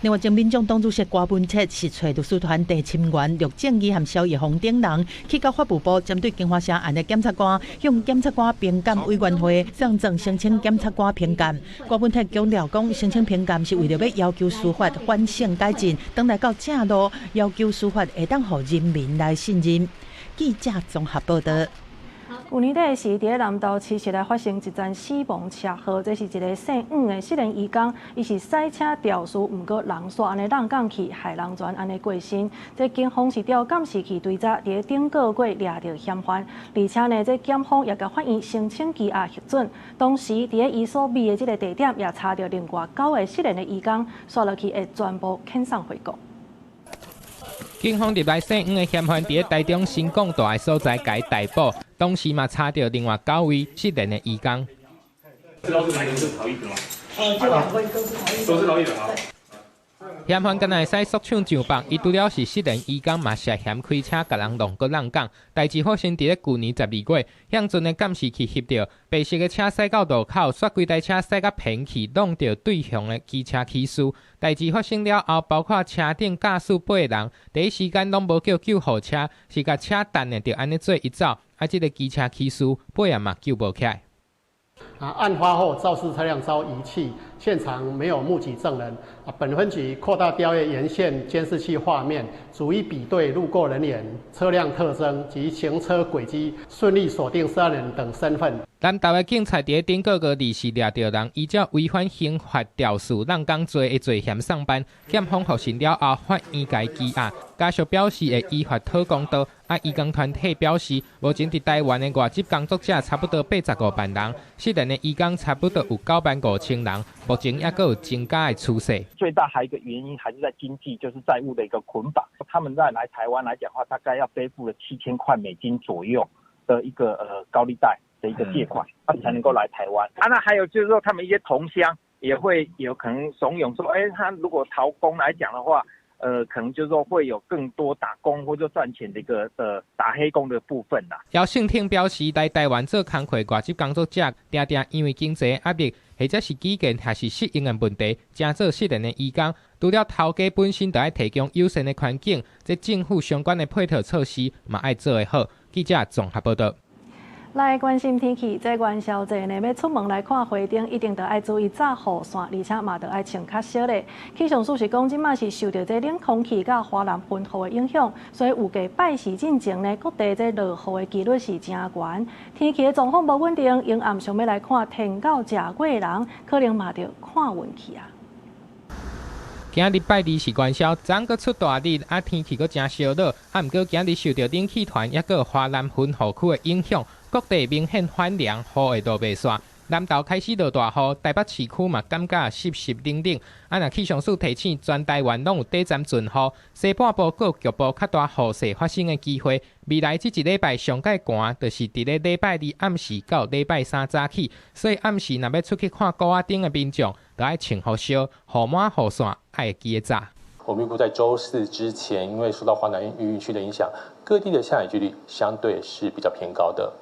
另外，前民众党主席郭文彻是找律师团第亲员陆正义和萧奕宏等人去到法务部，针对金华城案的检察官，向检察官评鉴委员会上证申请检察官评鉴。郭文彻强调讲，申请评鉴是为了要求司法反省改进，等来到正路，要求司法会当予人民来信任。记者综合报道。有年底时，伫南投市是来发生一桩死亡车祸，这是一个姓黄的失联移工，伊是赛车肇事，毋过人煞安尼浪降去，害人全安尼过身。这警方是调监视器追查，伫顶个月掠到嫌犯，而且呢，这检方也甲法院申请羁押核准。同时，伫伊所秘的这个地点也查到另外9个失联的移工，刷落去会全部遣送回国。警方入来姓黄的嫌犯，伫台中新港大的所在甲伊逮捕，同时嘛查到另外9位失联的移工。知道是哪一个是逃逸的吗？这2位都是逃逸的啊。嫌犯敢若会使索抢上绑，伊除了是失联移工，嘛涉嫌开车甲人弄个浪港。代志发生伫咧去年12月，向阵的监视器翕到白色的车驶到路口，煞规台车驶到偏去，弄到对向的机车起司。代志发生了后，包括车顶驾驶8个人，第一时间拢无叫救护车，是甲车等的，就安尼做一走，这个机车起司8个嘛救无起来。案发后肇事车辆遭遗弃，现场没有目击证人。本分局扩大调阅沿线监视器画面，逐一比对路过人员、车辆特征及行车轨迹，顺利锁定涉案人等身份。南投的警察伫顶个月2是掠到人，依照违反刑法肇事滥工罪的罪嫌上班，检方复审了后，法院该羁押。家属表示会依法讨公道。移工团体表示，目前伫台湾的外籍工作者差不多85万人，失联的移工差不多有9万5千人，目前也有增加的趋势。最大还有一个原因还是在经济，就是债务的一个捆绑。他们在来台湾来讲的话，大概要背负了7000块美金左右的一个高利贷的一个借款，他们才能够来台湾。那还有就是说，他们一些同乡也会有可能怂恿说，他如果逃工来讲的话。可能就是说会有更多打工或者赚钱的一个打黑工的部分啦。姚信挺表示，来台湾做工课外籍工作者，常常因为经济压力，或者是语言还是适应的问题，真做失联的移工。除了头家本身就要提供友善的环境，这政府相关的配套措施嘛要做得好。记者综合报道。来关心天气，这元宵节呢，要出门来看花灯，一定得爱注意炸雨伞，而且嘛得爱穿较少咧。气象署是讲，即马是受到这冷空气甲华南喷雨的影响，所以有价拜时进前呢，各地这落雨的几率是真悬。天气的状况无稳定，因暗上要来看天狗食过的人，可能嘛得看运气啊。今日拜2是元宵，昨个出大日，天气阁真烧热，毋过今日受到冷气团也阁华南喷雨区的影响。各地明显反凉，雨会都袂煞。南投开始落大雨，台北市区嘛感觉湿湿冷冷。若气象署提醒，全台湾拢有短暂阵雨，西半部各局部较大雨势发生的机会。未来这一礼拜上介寒，就是伫咧礼拜二暗时到礼拜三早起，所以暗时若要出去看高压顶的民众，就要穿雨烧、雨伞、雨伞，爱记得早。我们预估在周四之前，因为受到华南云雨区的影响，各地的下雨几率相对是比较偏高的。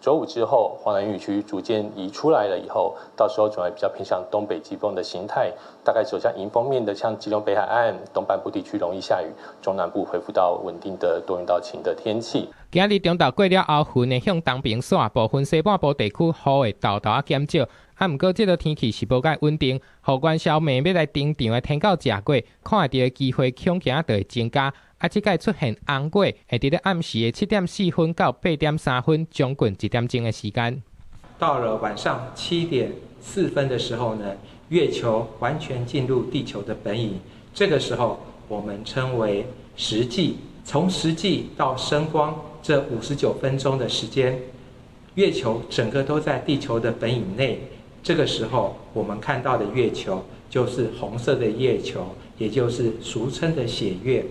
周五之后，华南云雨区逐渐移出来了以后，到时候转为比较偏向东北季风的形态，大概走向迎风面的，像基隆北海岸、东半部地区容易下雨，中南部恢复到稳定的多云到晴的天气。今日中昼过了后，云会向东边散，部分西半部地区雨会豆豆减少。毋过，这个天气是无介稳定，后元宵暝要来登场的天狗食过，看到的机会恐惊就会增加。这届出现红过，会伫咧暗时的7点4分到8点3分，将近1点钟的时间。到了晚上7点4分的时候呢，月球完全进入地球的本影，这个时候我们称为食际。从食际到升光这59分钟的时间，月球整个都在地球的本影内。这个时候我们看到的月球就是红色的月球，也就是俗称的血月。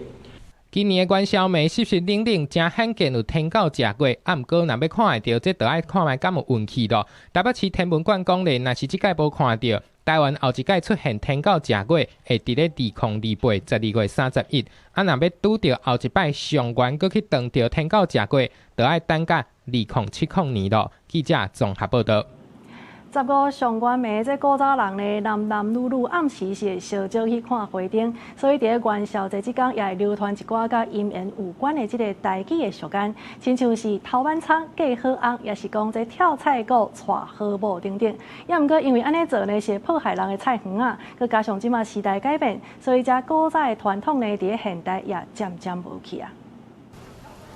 今年的元宵暝湿湿冷冷，真罕见有天狗食过。毋过，若要看会到，这就要看卖敢有运气咯。台北市天文馆讲咧，若是即届无看到，台湾后一届出现天狗食过，会伫咧2028 12月31。若要拄到后一摆上元，搁去撞到天狗食过，就要等到2070年咯。记者综合报道。15上元暝，这古早人呢，男女女暗时是会烧酒去看花灯，所以伫咧元宵节即天也会流传一寡甲姻缘有关的即个台语的俗谚，亲像是头晚仓嫁好翁，也是讲这跳菜鼓娶好某等等。也毋过因为安尼做呢，是会破坏人的菜园啊，佮加上即马时代改变，所以这古早的传统呢，伫咧现代也渐渐无去啊。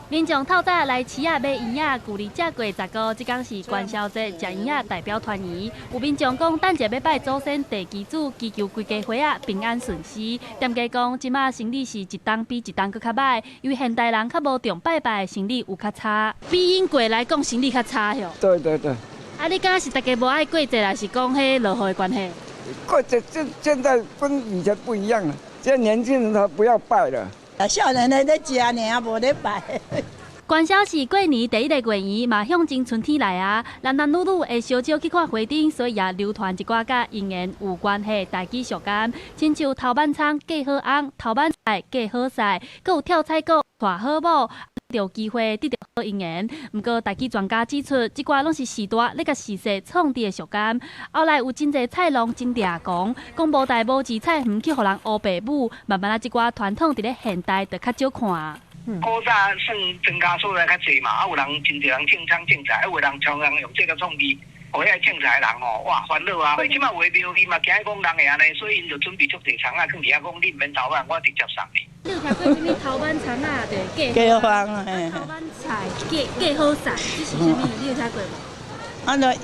民众透早来市仔买圆仔，旧历正月19，即天是元宵节食圆仔代表团圆。有民众讲，等者要拜祖先地基主，祈求规家伙仔平安顺遂。店家讲，即马生理是一档比一档搁较歹，因为现代人较无重拜拜，生理有较差。比因过来讲，生理较差哟。对对对。啊，你讲是大家无爱过节，还是讲迄落雨的关系？过节现在跟以前不一样了，现在年轻人他不要拜了。少年的在食呢，也无咧拜。元宵是过年第一个月圆，嘛向前春天来啊！男男女女会烧酒去看花灯，所以也流传一寡甲姻缘有关系台语俗谚，亲像头晚仓嫁好翁，头晚菜嫁好婿，搁有跳菜鼓娶好某，有机会得到好姻缘。不过台语专家指出，这寡拢是时代咧甲时势创治的俗谚。后来有真侪菜农真嗲讲无代无志菜园去互人乌白母，慢慢啊，这寡传统伫咧现代就较少看。古早算增加数量较济嘛，有人真侪人种菜种菜，有人常常用这个创意，互遐种菜的人吼，哇烦恼啊！所以即马话庙伊嘛惊讲人会安尼，所以因就准备足地仓啊，放伫遐讲你免头晚，我直接送你。你有听过什么头晚仓啊？对，嫁好翁嘿。头晚菜嫁好婿，这是什么？你有听过无？按照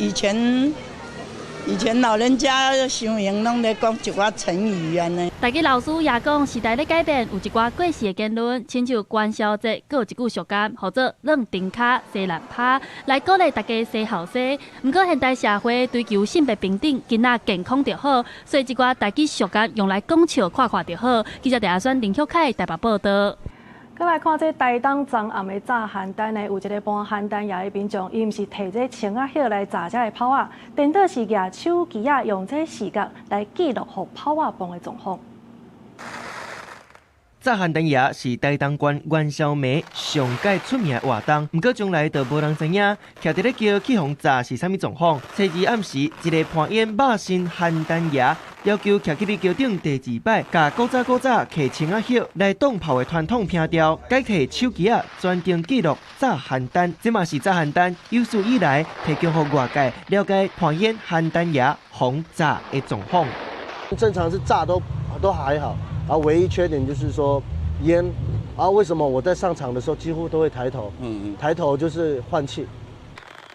以前老人家修行拢咧讲一寡成语安尼。大家老师也讲，时代咧改变，有一寡过时的言论，亲像元宵节，搁有一句俗谚，或者冷丁卡西烂趴，来鼓励大家生后生。不过现代社会追求性别平等，囡仔健康就好，所以一寡台语俗谚用来讲笑看看就好。记者陈亚轩、林秀凯台北报道。再来看这台东昨暗的炸邯郸呢，有一个搬邯郸叶的民众，伊毋是摕这青仔叶来炸这个炮仔，颠倒是举手机啊，用这视觉来记录互炮仔崩的状况。炸邯郸叶是台东县元宵暝上界出名的活动，不过将来就无人知影，徛伫咧叫去互炸是啥物状况。初二暗时，一个攀烟肉身邯郸叶要求徛去桥顶第二摆，甲古早摕青仔叶来当炮的传统拼调，改摕手机啊专程记录炸邯郸。这嘛是炸邯郸有史以来提供互外界了解攀烟邯郸叶轰炸的状况。正常是炸都还好。然后唯一缺点就是说烟，然后为什么我在上场的时候几乎都会抬头？抬头就是换气。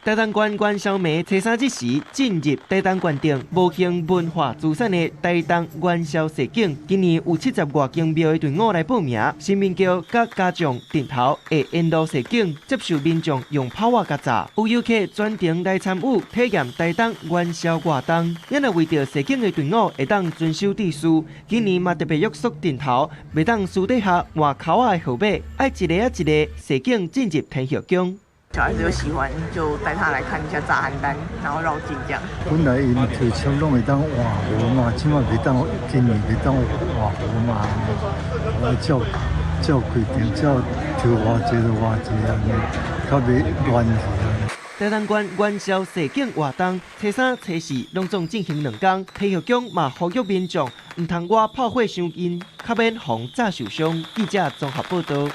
台东县元宵暝初三之时进入台东县定无形文化资产的台东元宵市景，今年有70外间庙的队伍来报名。新民桥甲加上顶头的沿路市景，接受民众用炮瓦甲炸，有游客专程来参与体验台东元宵活动。因为为着市景的队伍会当遵守秩序，今年嘛特别约束顶头，袂当私底下换口仔的号码，爱一个啊一个市景进入天后宫。小孩子有喜欢，就带他来看一下炸邯郸，然后绕境这样。本来因提倡拢会当换河嘛，即马袂当，今年袂当换河嘛，照规定，照抽偌济就偌济安尼，较袂乱去。台东县元宵市景活动，初三、初四拢总进行2天。天后宫嘛呼吁民众唔通外炮火伤近，较免防炸受伤。记者综合报道。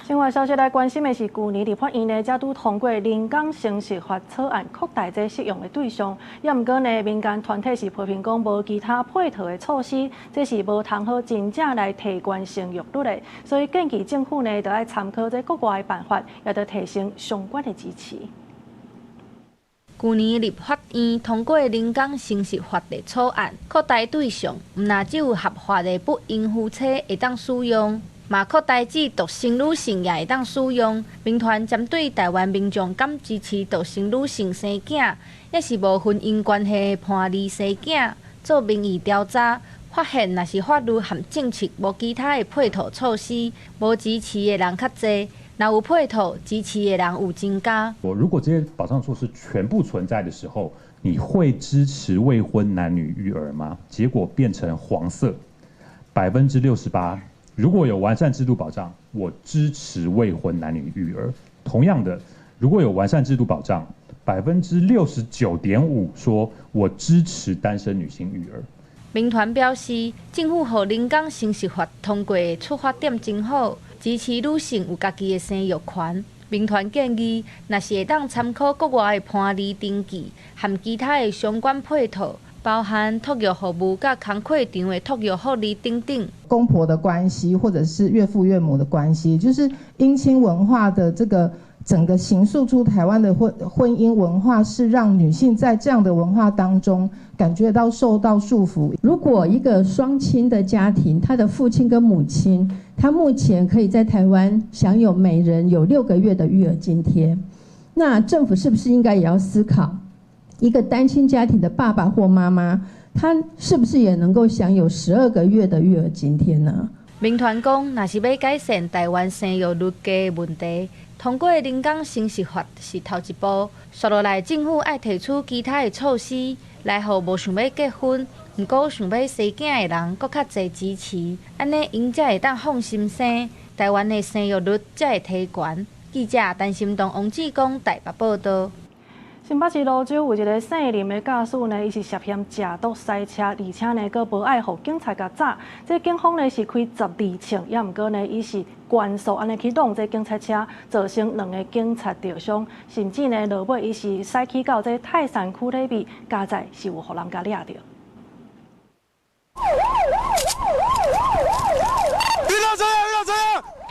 另外消息来关心的是，去年立法院呢，才拄通过人工生殖法草案，扩大这适用的对象。也毋过呢，民间团体是批评讲无其他配套的措施，这是无通好真正来提高生育率的。所以建议政府呢，就要参考这国外的办法，也得提升相关的支持。去年立法院通过人工生殖法的草案，扩大对象，毋但只有合法的不孕夫妻会当使用。嘛扩大至独生女性也会当使用。民团针对台湾民众敢支持独生女性生囝，也是无婚姻关系判离生囝，做民意调查，发现若是法律和政策无其他的配套措施，无支持的人较侪。若有配套，支持的人有增加。如果这些保障措施全部存在的时候，你会支持未婚男女育儿吗？结果变成黄色，68%。如果有完善制度保障，我支持未婚男女育儿。同样的，如果有完善制度保障，69.5%说我支持单身女性育儿。民团表示，政府予人工生殖法通过的出发点真好，支持女性有家己的生育权。民团建议，若是会当参考国外的判离登记和其他的相关配套。包含托育服务、甲工课场的托育福利等等。公婆的关系，或者是岳父岳母的关系，就是姻亲文化的这个整个形塑出台湾的婚姻文化，是让女性在这样的文化当中感觉到受到束缚。如果一个双亲的家庭，他的父亲跟母亲，他目前可以在台湾享有每人有6个月的育儿津贴，那政府是不是应该也要思考？一个单亲家庭的爸爸或妈妈，他是不是也能够享有12个月的育儿津贴呢？民团讲，若是要改善台湾生育率低的问题，通过人工生殖法是头一步。接落来，政府要提出其他的措施，来互无想要结婚，毋过想要生囝的人，搁较侪支持，安尼因才会当放心生，台湾的生育率才会提高。记者陈心东、王志光台北报道。新北市芦洲有一个姓林的驾驶呢，伊是涉嫌假毒塞车，而且呢，佫无爱互警察甲查。这警方呢是开12枪，也毋过呢，伊是关速安尼去弄这警察车，造成2个警察受伤，甚至呢，落尾伊是驶去到这泰山区里边，加载是有互人甲掠着。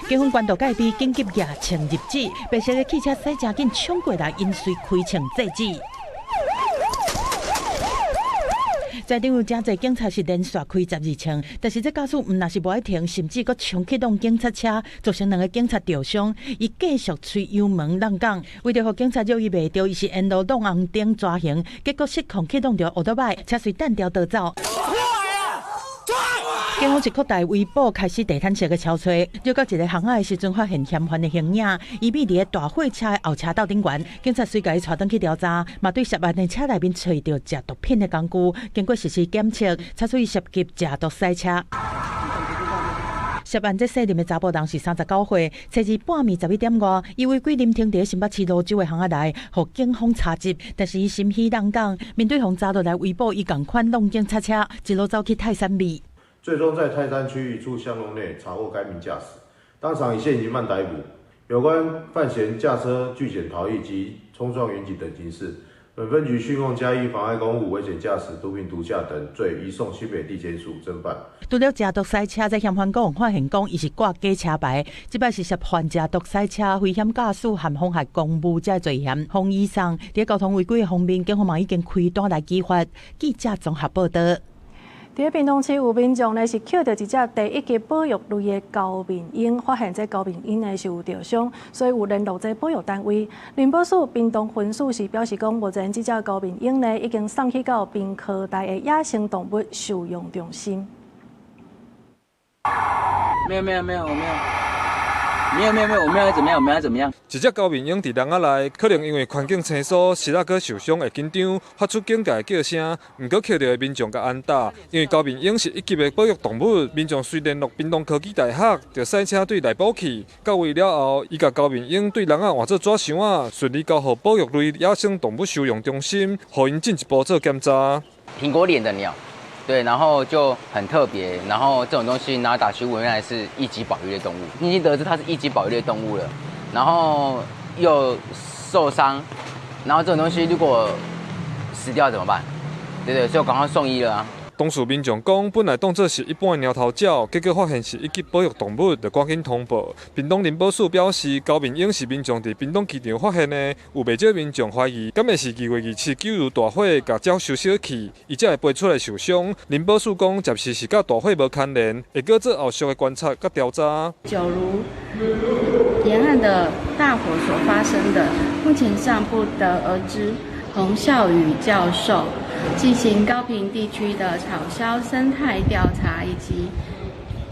警方关渡界边紧急夜枪入止，白色的汽车驶真紧冲过来，因随开枪制止。在场有真侪警察是连续开12枪，但是这驾驶毋但是无爱停，甚至佫冲启动警察车，造成2个警察受伤。伊继续吹油门浪讲，为着互警察捉伊袂着，伊是沿路弄红灯抓行，结果失控启动着奥多麦，车随弹条逃走。警方是扩大围捕，开始地毯式的敲碎。绕到一个巷仔的时阵，发现嫌犯的形影，伊秘伫个大货车的后车斗顶悬。警察随家带转去调查，嘛对涉案的车内面找到食毒品的工具，经过实施检测，查出伊涉及假毒塞车。涉案这姓林的查甫人是39岁，初日半暝11点外，伊违规临停伫新北市芦洲的巷仔内，互警方查缉。但是伊心虚人讲，面对互查落来围捕，伊共款弄警察车，一路走去泰山里。最终在泰山区域一处巷弄内查获该名驾驶，当场以现行犯逮捕。有关犯嫌驾车拒检逃逸及冲撞远景等刑事，本分局讯控嘉义妨碍公务、危险驾驶、毒品毒驾等罪，移送新北地检署侦办。除了食毒塞车，在嫌犯讲发现讲伊是挂假车牌，即摆是涉犯食毒塞车、危险驾驶和妨害公务这罪嫌。洪以上伫交通违规方面，警方嘛已经开单来揭发。记者综合报道。伫屏东市有民众呢是捡到一只第1级保育类的高面鹰，发现这高面鹰呢是有受伤，所以有联络这保育单位。林保署屏东分署是表示讲，目前这只高面鹰呢已经送去到屏科大的野生动物收容中心。没有，我没有，我们要怎么样？我们要怎么样？一只高面鹰伫笼仔内，可能因为环境清疏，实在佫受伤会紧张，发出警戒叫声，毋过捡到的民众甲安踏，因为高面鹰是1级的保育动物，民众虽联络屏东科技大学，就塞车对内部去，到位了后，伊甲高面鹰对笼仔换做纸箱仔，顺利交予保育类野生动物收容中心，互因进一步做检查。苹果脸的鸟。对，然后就很特别，然后这种东西拿打去问，原来是1级保育类动物。已经得知它是1级保育类动物了，然后又受伤，然后这种东西如果死掉怎么办？对，所以我赶快送医了啊。当事民众讲，本来当作是一般的鸟头鸟，结果发现是1级保育动物，就赶紧通报。屏东林保署表示，高面鹰是民众伫屏东机场发现的，有袂少民众怀疑，敢会是2月27九如大火甲鸟烧烧去，伊才会飞出来受伤。林保署讲，暂时是甲大火无牵连，会搁做后续的观察甲调查。就如沿岸的大火所发生的，目前尚不得而知。洪孝宇教授进行高屏地区的草鸮生态调查以及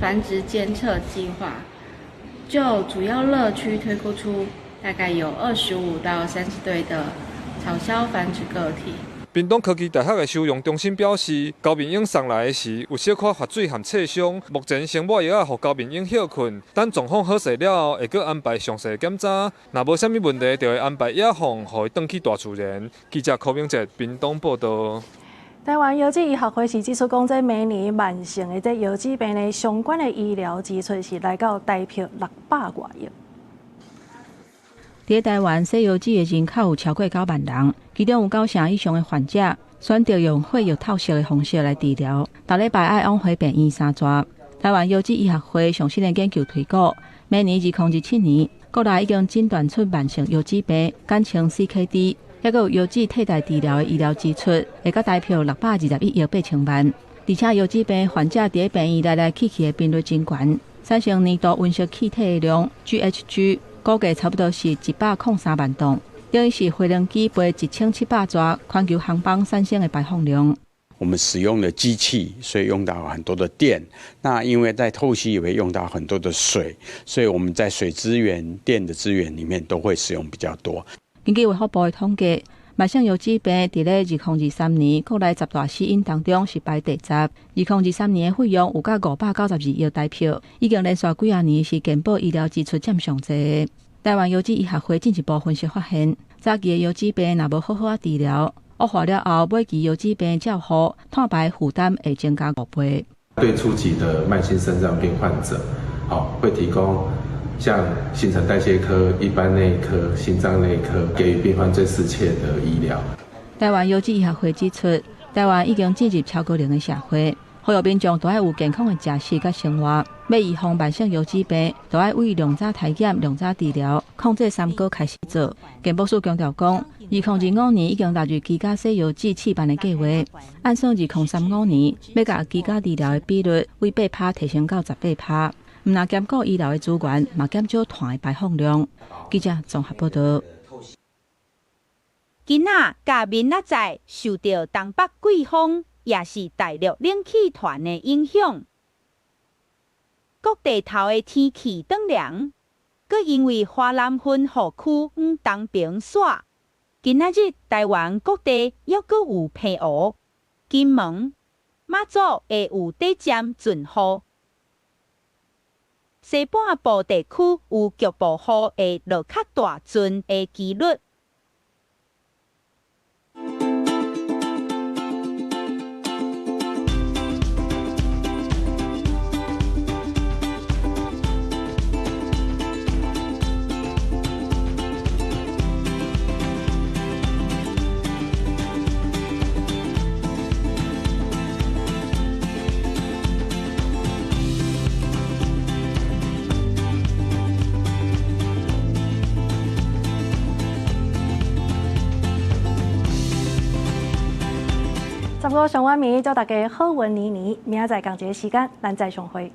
繁殖监测计划，就主要乐区推估出大概有25到30对的草鸮繁殖个体。屏东科技大学的收容中心表示，高面鹰送来的时有小可发水和刺伤，目前先抹药仔，予高面鹰休困，等状况好势了后，会搁安排详细检查。若无啥物问题，就会安排野放，予伊转去大自然。记者柯明哲，屏东报道。台湾药剂医学会是指出，讲这每年慢性的这药剂病的相关的医疗支出是来到大约600多亿。伫台湾，西药剂的人口有超过9万人，其中有9成以上的患者选择用血液透析的方式来治疗，每礼拜爱往回病院3转。台湾药剂医学会上新的研究推估，每年2017年，国内已经诊断出慢性药剂病，简称 CKD， 还有药剂替代治疗的医疗支出，会到大约621亿800万。而且药剂病患者伫病院来去的频率真悬，产生年度温室气体的量 GHG。估计差不多是103万吨，等于是飞轮机飞1700座全球航班产生的排放量。我们使用的机器，所以用到很多的电。那因为在透析也会用到很多的水，所以我们在水资源、电的资源里面都会使用比较多。根据卫福部的统计，慢性药剂病伫咧2023年国内10大死因当中是排第10。2023年的费用有到592亿台票，已经连续几啊年是健保医疗支出占上济。台湾药剂医学会进一步分析发现，早期的药剂病若无好好治疗，恶化了后，尾期药剂病照护碳排负担会增加5倍。对初期的慢性肾脏病患者，会提供像新陈代谢科、一般内科、心脏内科，给予病患最适切的医疗。台湾药剂医学会指出，台湾已经进入超高龄的社会，呼吁民众都要有健康的食食甲生活。要预防慢性药剂病，都要为量早体检、量早治疗，控制3个开始做。健保署强调讲，2025年已经纳入居家洗药剂试办的计划，按算2035年要把居家治疗的比率为8%提升到18%。唔但兼顾医疗的资源，嘛减少碳的排放量。记者综合报道。囡仔甲明仔载受到东北季风，也是大陆冷气团的影响。各地头的天气转凉，佮因为华南分河区东平线，今仔日台湾各地又佮有平雨，金门、马祖会有短暂阵雨。西半部地区有局部雨会落较大阵的几率。差不多上晚暝，祝大家好运年年，明仔载同一个时间，咱再相会。